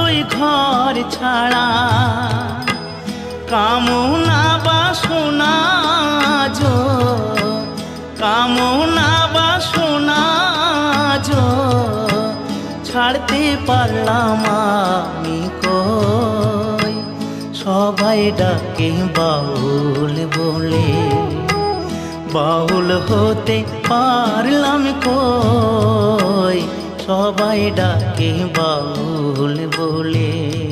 যতই ঘর ছাড়া কামনা বাসনা কামনা বাসনা ছাড়তে পারলাম আমি কই। সবাই ডাকে বাউল বলে, বাউল হতে পারলাম কই। সবাই ডাকে বাউল বলে।